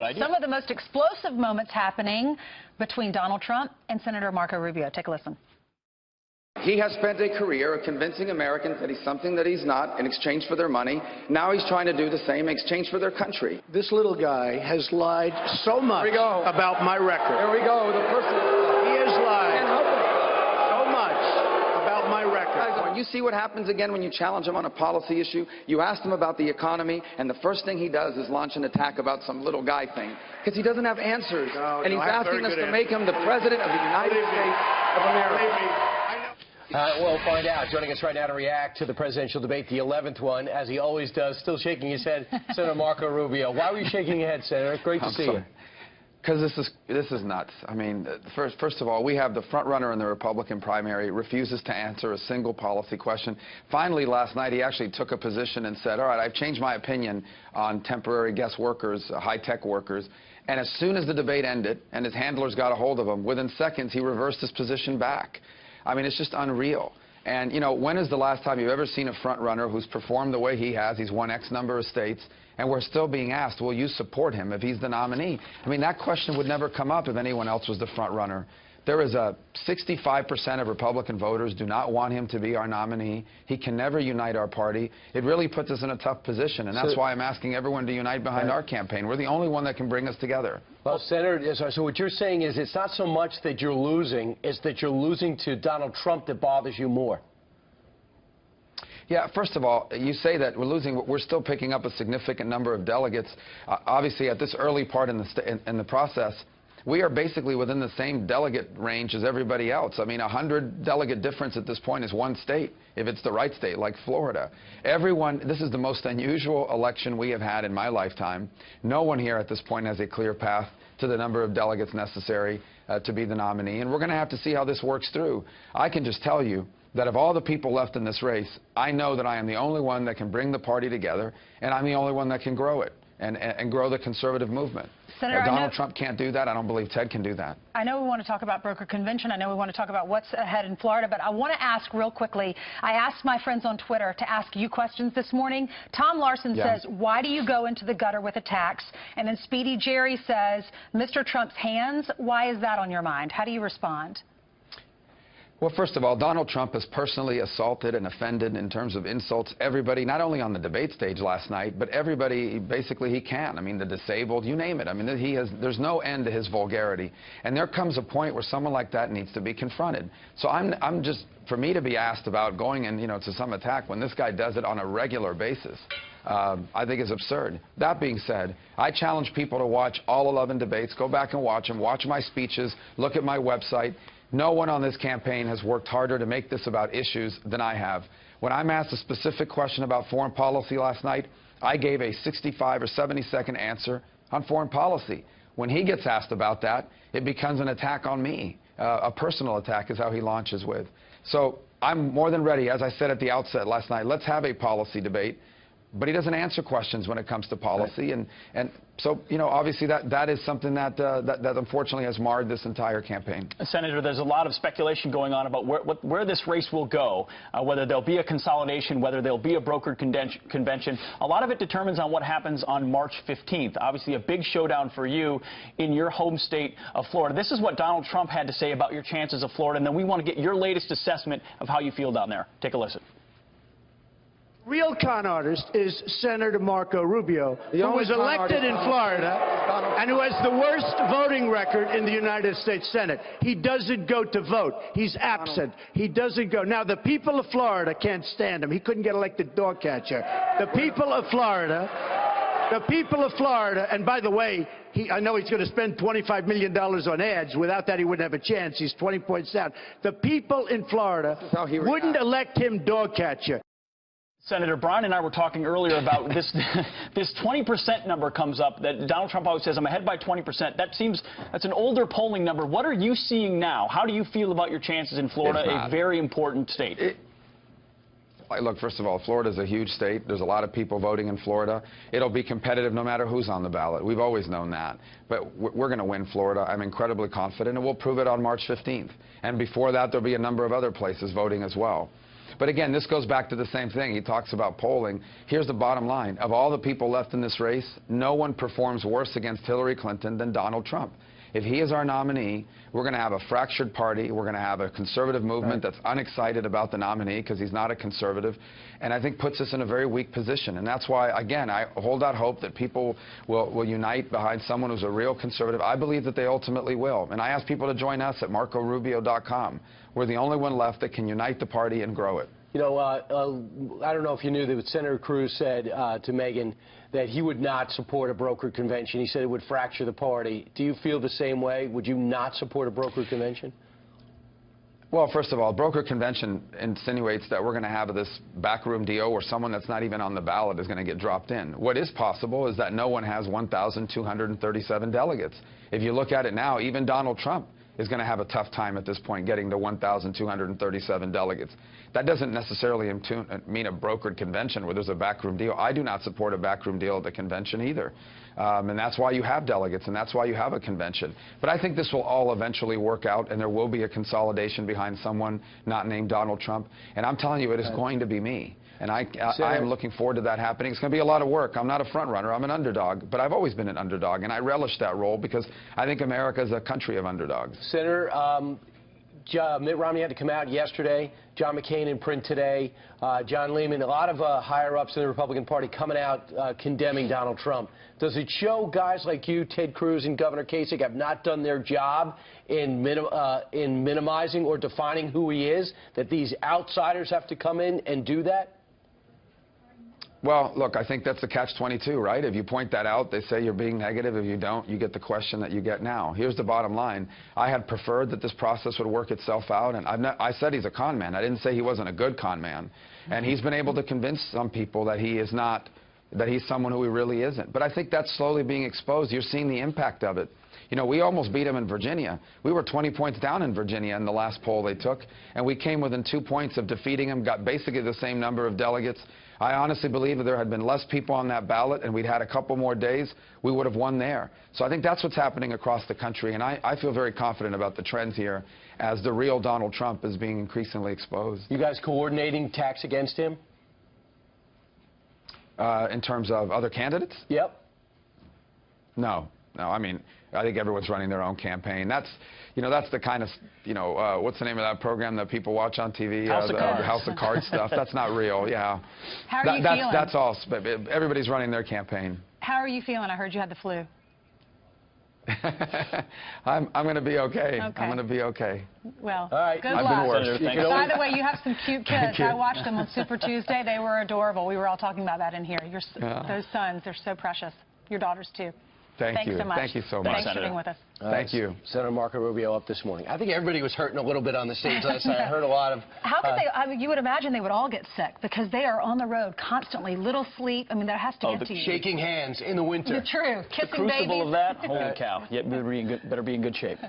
Some of the most explosive moments happening between Donald Trump and Senator Marco Rubio. Take a listen. He has spent a career convincing Americans that he's something that he's not in exchange for their money. Now he's trying to do the same in exchange for their country. This little guy has lied so much about my record. There we go. The person. He has lied so much about my record. When you see what happens again when you challenge him on a policy issue, you ask him about the economy, and the first thing he does is launch an attack about some little guy thing. Because he doesn't have answers. And he's asking us to make him the president of the United States of America. We'll find out. Joining us right now to react to the presidential debate, the 11th one, as he always does, still shaking his head, Senator Marco Rubio. Why were you shaking your head, Senator? Great to see you. Because this is nuts. I mean, first of all, we have the front runner in the Republican primary refuses to answer a single policy question. Finally, last night, he actually took a position and said, all right, I've changed my opinion on temporary guest workers, high-tech workers. And as soon as the debate ended and his handlers got a hold of him, within seconds, he reversed his position back. I mean, it's just unreal. And, you know, when is the last time you've ever seen a front runner who's performed the way he has? He's won X number of states, and we're still being asked, will you support him if he's the nominee? I mean, that question would never come up if anyone else was the front runner. There is a 65% of Republican voters do not want him to be our nominee. He can never unite our party. It really puts us in a tough position, and that's why I'm asking everyone to unite behind our campaign. We're the only one that can bring us together. Well, Senator, so what you're saying is it's not so much that you're losing, it's that you're losing to Donald Trump that bothers you more. Yeah, first of all, you say that we're losing. We're still picking up a significant number of delegates. Obviously, at this early part in the process, we are basically within the same delegate range as everybody else. I mean, 100 delegate difference at this point is one state, if it's the right state, like Florida. This is the most unusual election we have had in my lifetime. No one here at this point has a clear path to the number of delegates necessary to be the nominee, and we're going to have to see how this works through. I can just tell you that of all the people left in this race, I know that I am the only one that can bring the party together, and I'm the only one that can grow it and grow the conservative movement. Senator, Donald Trump can't do that. I don't believe Ted can do that. I know we want to talk about broker convention. I know we want to talk about what's ahead in Florida, but I want to ask real quickly. I asked my friends on Twitter to ask you questions this morning. Tom Larson says, why do you go into the gutter with attacks? And then Speedy Jerry says, Mr. Trump's hands. Why is that on your mind? How do you respond? Well, first of all, Donald Trump has personally assaulted and offended in terms of insults everybody, not only on the debate stage last night, but everybody basically he can. I mean, the disabled, you name it. I mean, there's no end to his vulgarity. And there comes a point where someone like that needs to be confronted. So I'm just, for me to be asked about going in, to some attack when this guy does it on a regular basis, I think is absurd. That being said, I challenge people to watch all 11 debates, go back and watch them, watch my speeches, look at my website. No one on this campaign has worked harder to make this about issues than I have. When I'm asked a specific question about foreign policy last night, I gave a 65 or 70-second answer on foreign policy. When he gets asked about that, it becomes an attack on me. A personal attack is how he launches with. So I'm more than ready, as I said at the outset last night, let's have a policy debate. But he doesn't answer questions when it comes to policy, and so obviously that is something that unfortunately has marred this entire campaign. Senator, there's a lot of speculation going on about where this race will go, whether there'll be a consolidation, whether there'll be a brokered convention. A lot of it determines on what happens on March 15th. Obviously, a big showdown for you in your home state of Florida. This is what Donald Trump had to say about your chances of Florida, and then we want to get your latest assessment of how you feel down there. Take a listen. Real con artist is Senator Marco Rubio, who was elected in Florida and who has the worst voting record in the United States Senate. He doesn't go to vote. He's absent. He doesn't go. Now, the people of Florida can't stand him. He couldn't get elected dog catcher. The people of Florida, and by the way, I know he's going to spend $25 million on ads. Without that, he wouldn't have a chance. He's 20 points down. The people in Florida wouldn't elect him dog catcher. Senator, Brian and I were talking earlier about this 20% number comes up that Donald Trump always says, I'm ahead by 20%. That's an older polling number. What are you seeing now? How do you feel about your chances in Florida, a very important state? Look, first of all, Florida is a huge state. There's a lot of people voting in Florida. It'll be competitive no matter who's on the ballot. We've always known that. But we're going to win Florida. I'm incredibly confident, and we'll prove it on March 15th. And before that, there'll be a number of other places voting as well. But again, this goes back to the same thing. He talks about polling. Here's the bottom line. Of all the people left in this race, no one performs worse against Hillary Clinton than Donald Trump. If he is our nominee, we're going to have a fractured party. We're going to have a conservative movement that's unexcited about the nominee because he's not a conservative, and I think puts us in a very weak position. And that's why, again, I hold out hope that people will unite behind someone who's a real conservative. I believe that they ultimately will. And I ask people to join us at MarcoRubio.com. We're the only one left that can unite the party and grow it. You know, I don't know if you knew that Senator Cruz said to Megyn that he would not support a brokered convention. He said it would fracture the party. Do you feel the same way? Would you not support a brokered convention? Well, first of all, broker convention insinuates that we're going to have this backroom deal where someone that's not even on the ballot is going to get dropped in. What is possible is that no one has 1,237 delegates. If you look at it now, even Donald Trump is going to have a tough time at this point getting the 1,237 delegates. That doesn't necessarily mean a brokered convention where there's a backroom deal. I do not support a backroom deal at the convention either. And that's why you have delegates, and that's why you have a convention. But I think this will all eventually work out, and there will be a consolidation behind someone not named Donald Trump. And I'm telling you, it is going to be me. And I am looking forward to that happening. It's going to be a lot of work. I'm not a front runner. I'm an underdog. But I've always been an underdog, and I relish that role because I think America is a country of underdogs. Senator, Mitt Romney had to come out yesterday. John McCain in print today. John Lehman, a lot of higher-ups in the Republican Party coming out condemning Donald Trump. Does it show guys like you, Ted Cruz and Governor Kasich, have not done their job in minimizing or defining who he is, that these outsiders have to come in and do that? Well, look, I think that's the catch-22, right? If you point that out, they say you're being negative. If you don't, you get the question that you get now. Here's the bottom line. I had preferred that this process would work itself out, and I said he's a con man. I didn't say he wasn't a good con man. And he's been able to convince some people that he is not, that he's someone who he really isn't. But I think that's slowly being exposed. You're seeing the impact of it. You know, we almost beat him in Virginia. We were 20 points down in Virginia in the last poll they took, and we came within 2 points of defeating him, got basically the same number of delegates. I honestly believe if there had been less people on that ballot and we'd had a couple more days, we would have won there. So I think that's what's happening across the country, and I feel very confident about the trends here as the real Donald Trump is being increasingly exposed. You guys coordinating attacks against him? In terms of other candidates? Yep. No. I mean, I think everyone's running their own campaign. That's, you know, that's the kind of, you know, what's the name of that program that people watch on TV? House of Cards. House of Cards stuff. That's not real. Yeah. How are you feeling? That's all. Everybody's running their campaign. How are you feeling? I heard you had the flu. I'm going to be okay. I'm going to be okay. Well, all right. good I've luck. been worse. By the way, you have some cute kids. I watched them on Super Tuesday. They were adorable. We were all talking about that in here. Those sons, they're so precious. Your daughters, too. Thank you. So much. Thank you so much. Thanks for being with us. Thank you. Senator Marco Rubio up this morning. I think everybody was hurting a little bit on the stage last night. I heard a lot of... How could they... I mean, you would imagine they would all get sick because they are on the road constantly. Little sleep. I mean, that has to get to you. Shaking hands in the winter. True. Kissing the crucible babies. of that? Holy cow. Yeah, better be in good shape.